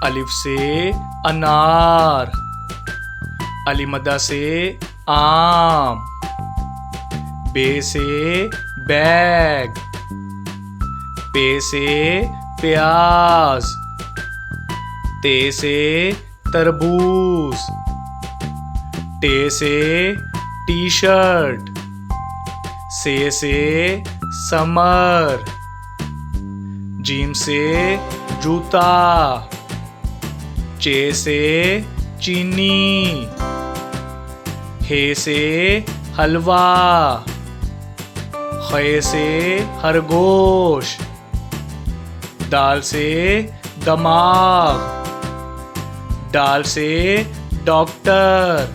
अलिफ से अनार, अलिमदा से आम, बे से बैग, पे से प्याज, ते से तरबूज, टे से टी शर्ट, से समर, जीम से जूता, चे से चीनी, हे से हलवा, खे से खरगोश, दाल से दमाग, डाल से डॉक्टर,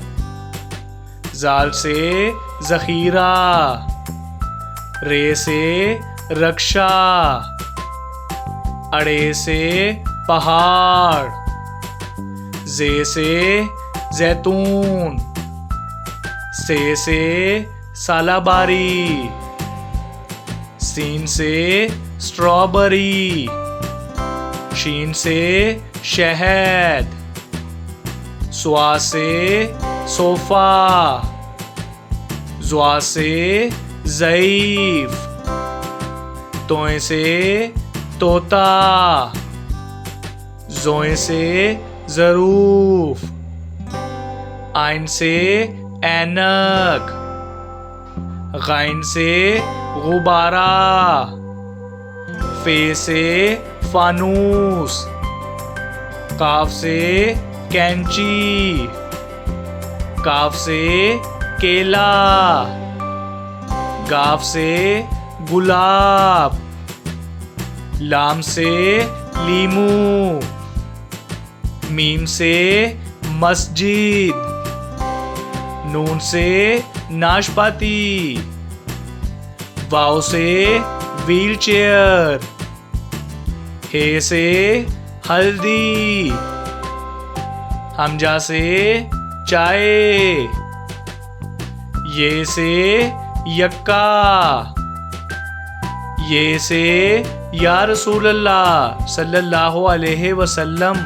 जाल से जखीरा, रे से रक्षा, अड़े से पहाड़, जे से जैतून, से सालाबारी, सीन से स्ट्रॉबेरी, शीन से शहद, स्वा से सोफा, ज़्वा से ज़ईफ, तोए से तोता, ज़ोए से ज़रूफ, आइन से ऐनक, गाइन से गुब्बारा, फे से फानूस, काफ से कैंची, काफ से केला, गाफ से गुलाब, लाम से लीमू, मीम से मस्जिद, नून से नाशपाती, वाव से व्हील चेयर, हे से हल्दी, हमजा से चाय, ये से यक्का, ये से या रसूल अल्लाह सल्लल्लाहु अलैहि वसल्लम।